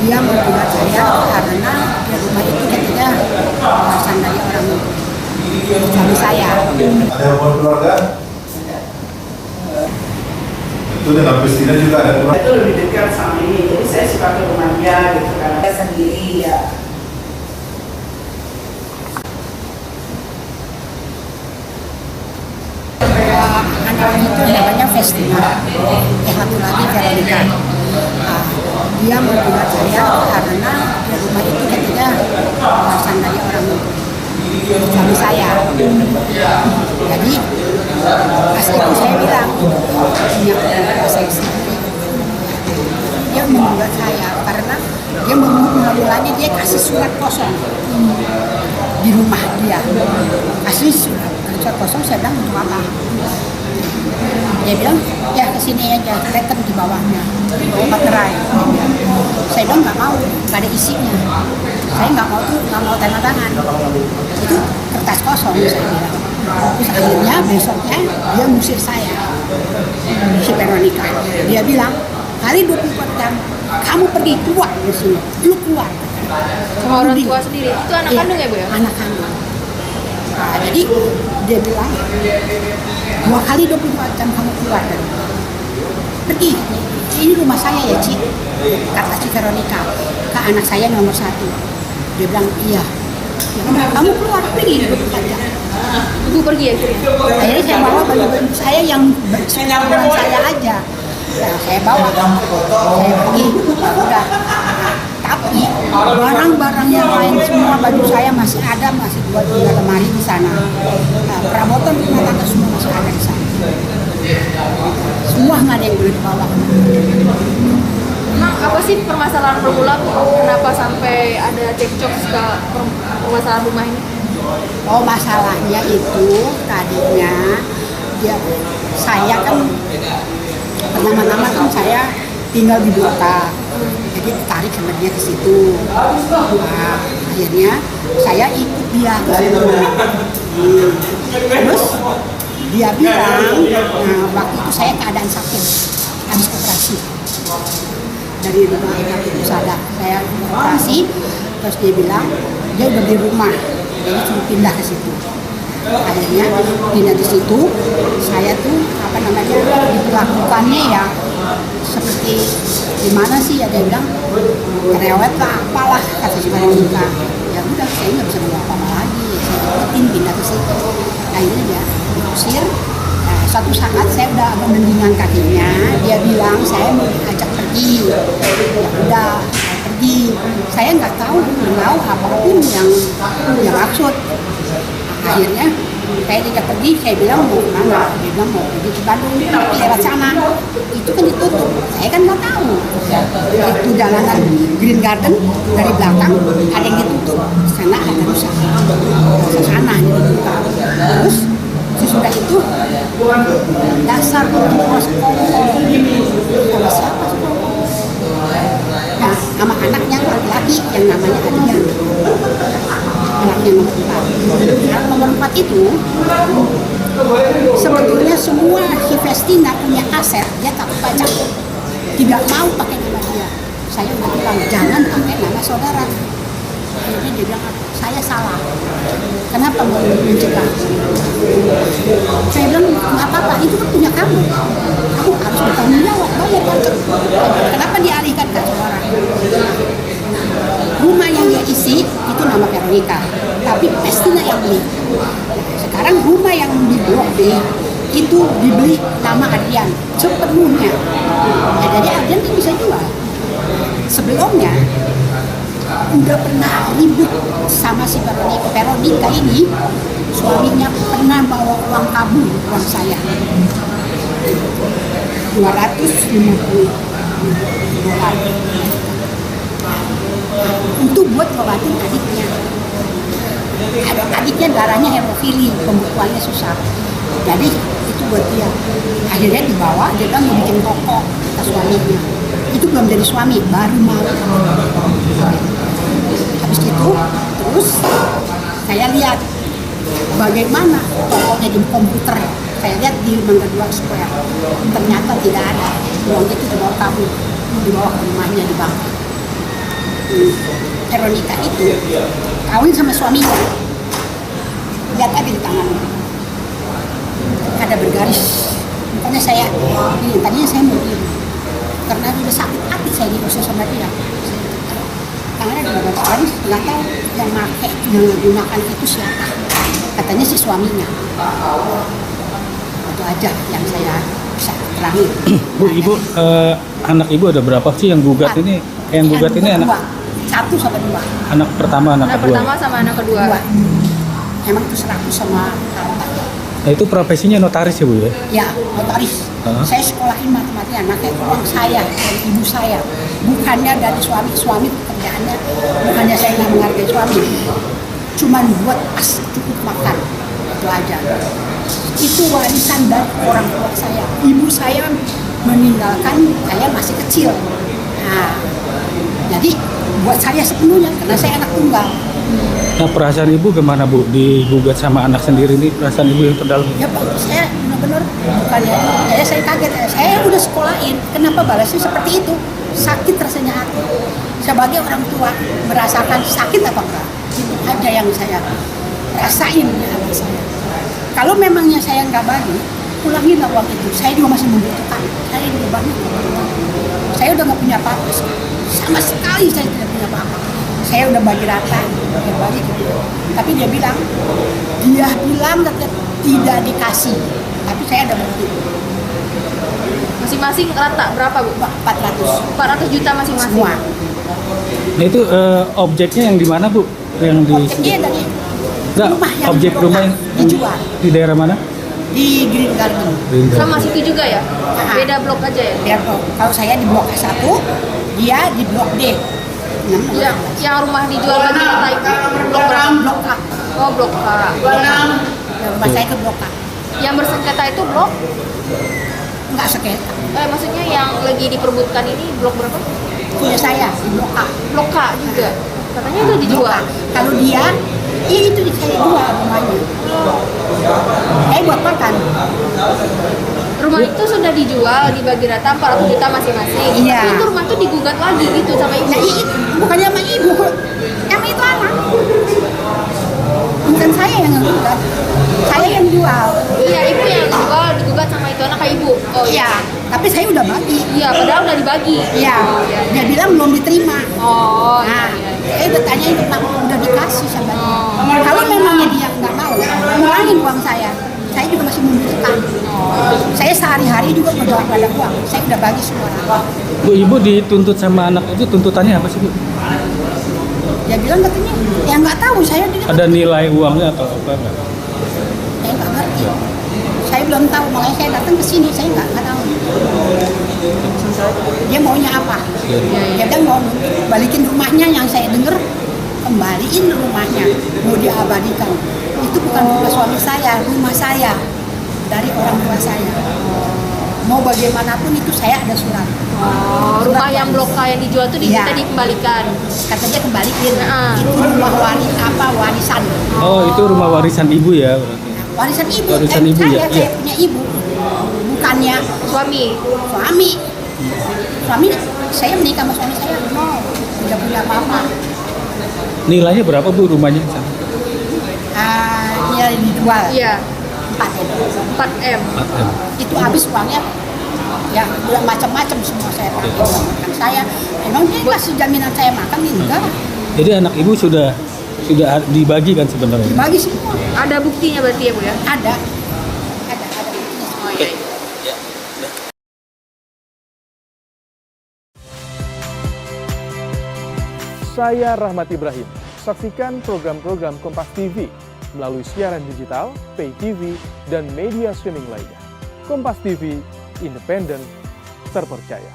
dia menggugat saya karena di rumah itu ketika berasal dari orang suami saya. Ada hubungan keluarga? Itu dengan Pristina juga ada keluarga? Itu lebih dekat sama ini, jadi saya suka ke rumah dia gitu kan. Saya sendiri ya. Anak itu namanya Festina, satu lagi Veronica. Dia menggugat saya karena di rumah itu ketika berasal dari orang suami saya. Jadi pas itu saya bilang punya keluarga saya sendiri. Dia menggugat saya karena dia mengulangi, dia kasih surat kosong di rumah dia, kasih surat kosong. Saya bilang untuk apa? Dia bilang ya kesini aja, rekan di bawahnya, di bawah materai. Saya bilang nggak mau, nggak ada isinya. Saya nggak mau tanda tangan. Itu kertas kosong, saya bilang. Terus akhirnya besoknya dia ngusir saya, si Veronica. Dia bilang kali 24 jam kamu pergi keluar dari sini, lu keluar. Sama orang tua sendiri, itu anak kandung ya Bu ya? Anak kandung. Nah, jadi dia bilang 2 kali 24 jam kamu keluar dari pergi. Ini rumah saya ya Ci, kata si Veronica ke anak saya nomor 1. Dia bilang iya. Ya udah kamu keluar pergi 24 jam. Ibu pergi ya? Akhirnya saya bawa baju-baju saya yang dengan saya aja. Nah, saya bawa, saya pergi. Udah. Tapi barang-barang yang lain semua, baju saya masih ada, masih buat di lemari di sana. Nah, perabotan rumah tangga semua masih ada di sana. Semua nggak ada yang boleh dibawa. Emang apa sih permasalahan bermula kenapa sampai ada cekcok ke permasalahan rumah ini? Oh, masalahnya itu tadinya saya kan pertama-tama kan saya tinggal di Blota, jadi ditarik sama dia ke situ. Nah, akhirnya saya ikut dia ke situ. Terus dia bilang, nah, waktu itu saya keadaan sakit, habis operasi dari rumah sakit Pusada. Saya operasi, terus dia bilang dia udah di rumah, jadi suruh pindah ke situ. Akhirnya pindah di situ, saya tuh diperlakukannya ya seperti gimana sih, ada yang bilang kerewet lah apalah kata si Veronica. Ya udah, saya nggak bisa buat apa-apa lagi, saya ikutin pindah ke situ. Akhirnya dia diusir. Nah, suatu saat saya udah agak mendingan kakinya, dia bilang saya mau diajak pergi. Ya udah, saya pergi. Saya nggak tahu apapun yang maksud. Akhirnya saya diajak pergi, saya bilang mau kemana? Dia bilang mau pergi ke Bandung, tapi lewat sana. Itu kan ditutup, saya kan nggak tahu. Itu jalanan Green Garden dari belakang ada yang ditutup, sana ada rusak, ke sana dibuka. Terus sesudah itu dasar sama siapa sih? Nah, sama anaknya laki-laki yang namanya Adian. Anaknya nomor 4 itu sebetulnya semua si Festina punya aset, dia takut pajak, tidak mau pakai nama dia. Saya udah bilang jangan pakai nama saudara. Akhirnya dia bilang saya salah, kenapa mau mencegah? Saya bilang nggak apa-apa, itu kan punya kamu harus bertanggung jawab, bayar pajak. Kenapa dialihkan ke orang? Rumah yang dia isi itu nama Veronica, tapi Festina yang beli. Sekarang rumah yang di Blok B itu dibeli nama Adrian sepenuhnya. Ya, jadi Adrian tuh bisa jual. Sebelumnya udah pernah ribut sama si Veronica ini, suaminya pernah bawa uang kabur, uang saya 250 dolar. Itu buat ngobatin adiknya. Adiknya darahnya hemofili, pembekuannya susah. Jadi itu buat dia. Akhirnya dibawa, dia kan mau bikin toko ke suaminya. Itu belum jadi suami, baru mau. Habis itu, terus saya lihat bagaimana tokonya di komputer. Saya lihat di Mangga 2 Square. Ternyata tidak ada. Uang itu dibawa kabur, dibawa ke rumahnya di Bangka. Veronica itu kawin sama suaminya. Lihat aja di tangannya. Ada bergaris. Makanya saya, ini tadinya saya mau diem. Karena udah sakit hati saya diusir sama dia. Tangannya ada bergaris, nggak tahu yang pakai, yang menggunakan itu siapa. Katanya si suaminya. Itu aja yang saya bisa terangin. Bu, ibu, anak ibu ada berapa sih yang gugat ini? Yang gugat ini anak 1 sampai 2. anak pertama, anak Anak kedua. pertama sama anak kedua. 2. Emang itu 100 sama harta. Nah, itu profesinya notaris ya, Bu ya? Ya, notaris. Hah? Saya sekolahin mati-matian, pakai uang saya dari ibu saya. Bukannya dari suami pekerjaannya, bukannya saya nggak menghargai suami. Cuman buat pas cukup makan, itu aja. Itu warisan dari orang tua saya. Ibu saya meninggalkan saya masih kecil. Nah, jadi buat saya sepenuhnya, karena saya anak tunggal. Nah, perasaan ibu gimana, Bu? Digugat sama anak sendiri ini, perasaan ibu yang terdalam. Ya Pak, saya benar-benar bukannya, ya saya kaget, saya udah sekolahin, kenapa balasnya seperti itu? Sakit rasanya hati. Sebagai orang tua merasakan sakit apa enggak? Itu aja yang saya rasain di hati saya. Kalau memangnya saya nggak bagi, pulanginlah uang itu. Saya juga masih membutuhkan. Saya juga banyak. Saya udah nggak punya apa-apa. Sama sekali saya tidak punya apa-apa. Saya udah bagi rata, saya bagi gitu. Tapi dia bilang tetap tidak dikasih. Tapi saya ada bukti. Masing-masing rata berapa, Bu? 400 400 juta masing-masing. semua. Nah, itu objeknya yang di mana, Bu? Yang di Objeknya dari Enggak, rumah yang objek rumah yang dijual di daerah mana? di Green Garden. Sama situ juga ya? Beda blok aja ya? Dia kalau saya di blok A1, dia di blok D. Yang rumah dijual bagi rata itu blok berapa? Blok A. Oh, blok A. Rumah saya ke blok A. Yang bersengketa itu blok? Enggak sengketa. Maksudnya yang lagi diperbutkan ini blok berapa? Punya saya di blok A. Blok K juga. Katanya udah Blok dijual. A. Kalau dia, itu saya jual rumahnya. Buat makan. Rumah itu sudah dijual dibagi rata 400 juta masing-masing. Iya. Tapi itu rumah tuh digugat lagi gitu sama ibu. Nah, bukannya sama ibu, emang itu anak. Bukan saya yang menggugat, saya yang jual. Iya, ibu yang jual digugat sama itu anak ke ibu. Oh Iya, tapi saya udah bagi. Iya, padahal udah dibagi. Iya, dia bilang belum diterima. Oh, Nah, iya. saya udah tanyain tentang udah dikasih sama dia. Kalau memangnya dia nggak mau, ngurangin uang saya. Saya juga masih membutuhkan. Saya sehari-hari juga berdoa pada uang. Saya udah bagi semua. Bu, ibu dituntut sama anak itu, tuntutannya apa sih, Bu? Dia bilang katanya, ya nggak tahu. Saya dia Ada nilai uangnya atau apa enggak? saya nggak ngerti. Saya belum tahu, makanya saya datang ke sini. Saya nggak tahu. Dia maunya apa? Dia bilang mau balikin rumahnya, yang saya dengar kembaliin rumahnya, mau diabadikan. Itu bukan rumah suami saya, rumah saya dari orang tua saya. Mau bagaimanapun itu saya ada surat. Rumah yang blok K yang dijual tuh Iya. kita dikembalikan. Katanya kembaliin. Nah. Itu rumah warisan. Oh, itu rumah warisan ibu ya berarti. Warisan ibu. Warisan ibu saya, ya? saya Iya. punya ibu. Bukannya Suami. suami. Suami saya menikah sama suami saya, no, tidak punya apa-apa. Nilainya berapa, Bu, rumahnya? Dia dijual Iya, 4 M. 4M. Itu habis uangnya ya udah macam-macam semua saya pakai buat makan saya. Emang dia kasih jaminan saya makan enggak? Jadi anak ibu sudah dibagi kan sebenarnya? Dibagi semua. Ada buktinya berarti ya, Bu ya? Ada buktinya semua. Saya Rahmat Ibrahim. Saksikan program-program Kompas TV melalui siaran digital, pay TV, dan media streaming lainnya. Kompas TV, independen, terpercaya.